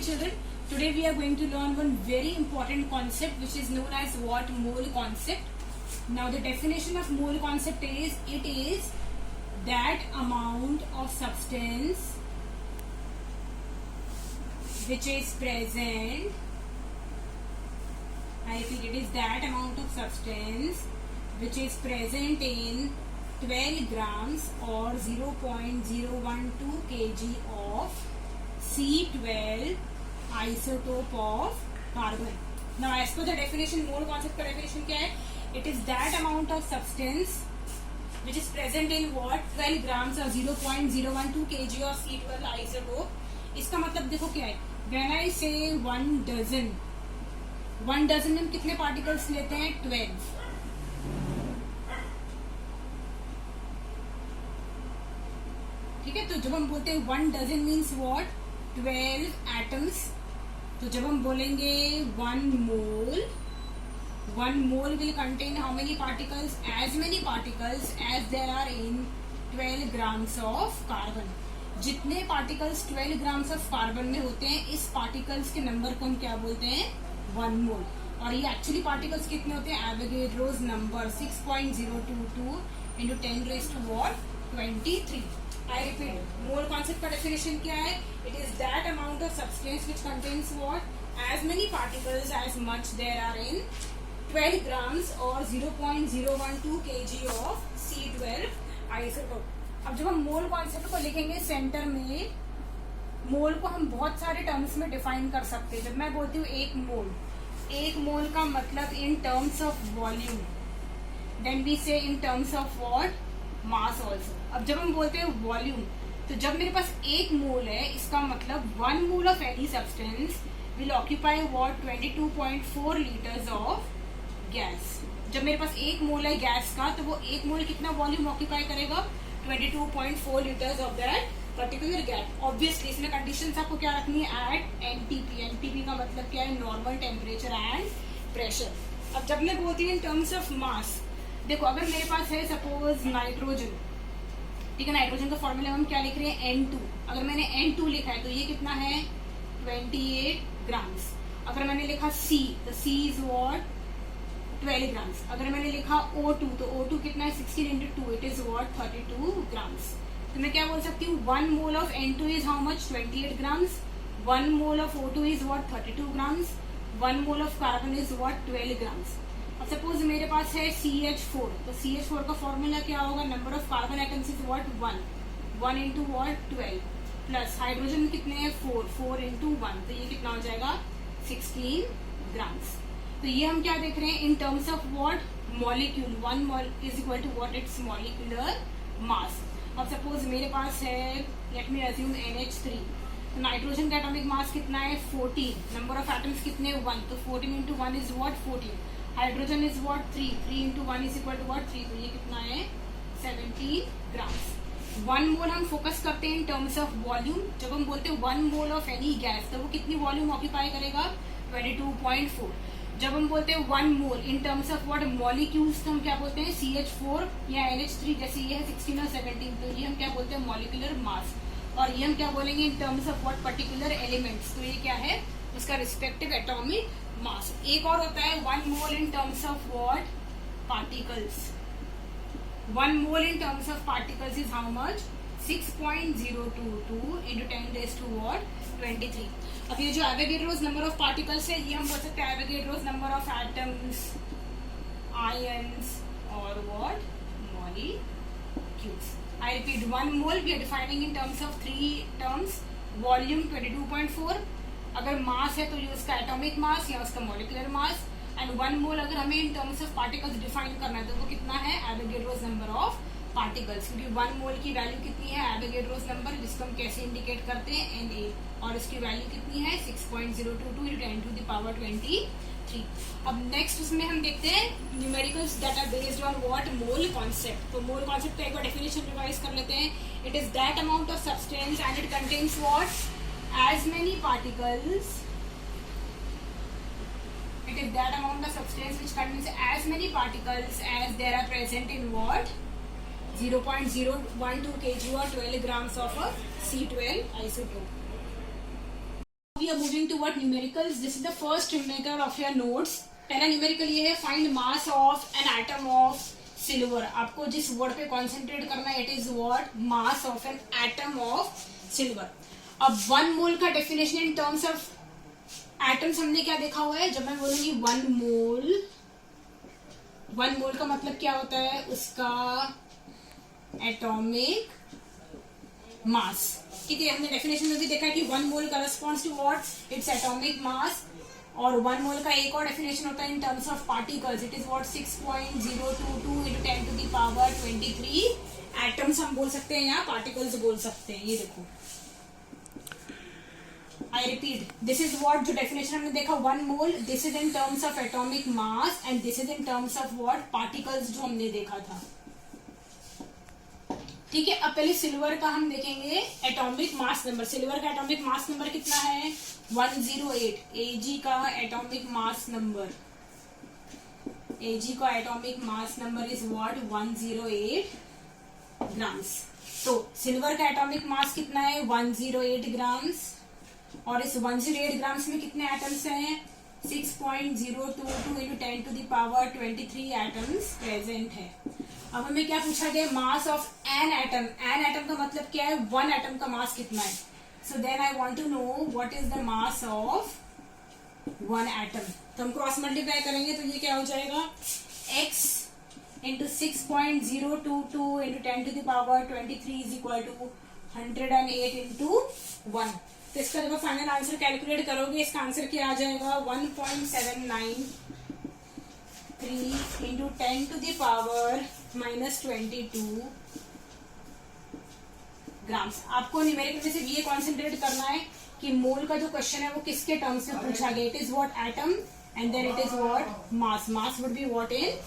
children, today we are going to learn one very important concept which is known as what? Mole concept. Now the definition of mole concept is, it is that amount of substance which is present, I repeat, it is that amount of substance which is present in 12 grams or 0.012 kg of C12 isotope of carbon. Now as per the definition, mole concept का definition क्या है? It is that amount of substance which is present in what? 12 grams or 0.012 kg of C12 isotope. इसका मतलब देखो क्या है? When I say 1 dozen में हम कितने पार्टिकल्स लेते हैं? 12. ठीक है, तो जब हम बोलते हैं 1 dozen मीन्स व्हाट? 12 एटम्स. तो जब हम बोलेंगे 1 mole will contain how many particles? As many particles as there are in 12 grams of carbon. जितने पार्टिकल्स 12 ग्राम्स ऑफ कार्बन में होते हैं, इस पार्टिकल्स के नंबर को हम क्या बोलते हैं? 1 मोल. और ये एक्चुअली पार्टिकल्स कितने होते हैं? Avogadro's number 6.022 into 10 raised to what? 23. I repeat, mole concept का definition क्या है? It is that amount of substance which contains what? As many particles as much there are in 12 grams or 0.012 kg of C12 isotope. अब जब हम mole concept को लिखेंगे centre में, मोल को हम बहुत सारे टर्म्स में डिफाइन कर सकते हैं. जब मैं बोलती हूँ एक मोल का मतलब in terms of volume, then we say in terms of what? Mass also. अब जब हम बोलते हैं वॉल्यूम, तो जब मेरे पास 1 मोल है, इसका मतलब 1 mole of any substance will occupy what? 22.4 litres of gas. जब मेरे पास 1 मोल है गैस का, तो वो 1 मोल कितना वॉल्यूम ऑक्यूपाई करेगा? 22.4 litres of that particular gas. Obviously इसमें कंडीशंस आपको क्या रखनी है? At NTP. एनटीपी का मतलब क्या है? Normal temperature and pressure. अब जब मैं बोलती हूँ इन टर्म्स ऑफ मास, देखो अगर मेरे पास है सपोज नाइट्रोजन, ठीक है, नाइट्रोजन का फॉर्मूला हम क्या लिख रहे हैं? N2. अगर मैंने N2 लिखा है तो ये कितना है? 28 ग्राम्स. अगर मैंने लिखा C, तो C इज व्हाट? 12 ग्राम्स. अगर मैंने लिखा O2, तो O2 कितना है? 16 into 2, it is what? 32 grams. तो मैं क्या बोल सकती हूँ? 1 mole of N2 is how much? 28 grams. 1 mole of O2 is what? 32 grams. 1 mole of carbon is what? 12 grams. अब सपोज मेरे पास है CH4, तो CH4 का फॉर्मूला क्या होगा? Number of carbon atoms is what? 1 into what? 12 plus hydrogen कितने हैं? 4 into 1, तो ये कितना हो जाएगा? 16 ग्राम्स. तो ये हम क्या देख रहे हैं? In terms of what? Molecule. 1 mole is equal to what? It's molecular mass. अब सपोज मेरे पास है, लेट मी अज्यूम NH3, तो नाइट्रोजन का एटॉमिक मास कितना है? 14. नंबर ऑफ एटम्स कितने? 1, तो 14 into 1 is what? 14. Hydrogen is what? 3 into 1 is equal to what? 3, तो ये कितना है? 17 ग्राम्स. 1 मोल हम फोकस करते हैं इन टर्म्स ऑफ वॉल्यूम. जब हम बोलते हैं 1 मोल ऑफ एनी गैस, तो वो कितनी वॉल्यूम ऑक्यूपाई करेगा? 22.4. जब हम बोलते हैं 1 mole in terms of what? Molecules, तो हम क्या बोलते हैं? CH4 या NH3, जैसे ये है 16 और 17, तो ये हम क्या बोलते हैं? Molecular mass. और ये हम क्या बोलेंगे? इन terms of what? Particular elements. तो ये क्या है? उसका रिस्पेक्टिव एटॉमिक मास. एक और होता है 1 mole in terms of what? Particles. 1 mole in terms of particles is how much? 6.022 into 10 raised to what? 23. अब ये जो एवोगैड्रोस नंबर ऑफ पार्टिकल्स है, ये हम बोल सकते हैं Avogadro's number of atoms, ions और what? Molecules. I repeat, 1 mole we are defining in terms of 3 terms. Volume 22.4. अगर मास है तो ये उसका एटॉमिक मास या उसका मॉलिक्यूलर मास. एंड 1 मोल अगर हमें इन टर्म्स ऑफ पार्टिकल्स डिफाइन करना है, तो वो कितना है? Avogadro's number of particles. क्योंकि 1 मोल की वैल्यू कितनी है? एवोगैड्रोस नंबर, जिसको हम कैसे इंडिकेट करते हैं? Na. और इसकी वैल्यू कितनी है? 6.022 into 10 to the power 23. अब नेक्स्ट उसमें हम देखते हैं numericals that are based on what? Mole concept. तो मोल कॉन्सेप्ट का एक बार डेफिनेशन रिवाइज कर लेते हैं. It is that amount of substance and it contains what? As many particles. It is that amount of substance which contains as many particles as there are present in what? 0.012 kg or 12 grams of a C12 isotope. We are moving to what numericals. This is the first numerical of your notes. पहला numerical ये है, find mass of an atom of silver. आपको जिस word पे concentrate करना है, it is what, mass of an atom of silver. अब 1 mole का definition in terms of atoms हमने क्या देखा हुआ है. जब मैं बोलूंगी 1 मोल का मतलब क्या होता है, उसका एटॉमिक मास. ठीक है, हमने डेफिनेशन में भी देखा है कि 1 mole corresponds to what, it's atomic mass. और 1 मोल का एक और डेफिनेशन होता है in terms of particles. It is what, 6.022 into 10 to the power 23 atoms हम बोल सकते हैं, यहाँ पार्टिकल्स बोल सकते हैं. ये देखो, I repeat, this is what, जो डेफिनेशन हमने देखा 1 mole, this is in terms of atomic mass and this is in terms of what, particles, जो हमने देखा था. ठीक है, अब पहले सिल्वर का हम देखेंगे एटॉमिक मास नंबर. सिल्वर का एटॉमिक मास नंबर कितना है, 108. Ag का एटॉमिक मास नंबर, Ag का atomic mass number is what, 108 grams. तो सिल्वर का एटॉमिक मास कितना है, 108 ग्राम्स. और इस 108 ग्राम्स में कितने एटम्स हैं, 6.022 into 10 to the power 23 atoms present है. अब हमें क्या पूछा गया, मास of an atom. An atom का मतलब क्या है, 1 एटम का मास कितना है. So then I want to know what is the mass of 1 atom. तो हम क्रॉस मल्टीप्लाई करेंगे तो ये क्या हो जाएगा, x into 6.022 into 10 to the power 23 is equal to 108 into 1. तो इसका जब फाइनल आंसर कैलकुलेट करोगे, इसका आंसर क्या आ जाएगा, 1.793 into 10 to the power -22 grams. आपको न्यूमेरिकल में सिर्फ ये कॉन्सेंट्रेट करना है कि मोल का जो क्वेश्चन है वो किसके टर्म्स में पूछा गया. It is what, atom, and then it is what, mass. Mass would be what in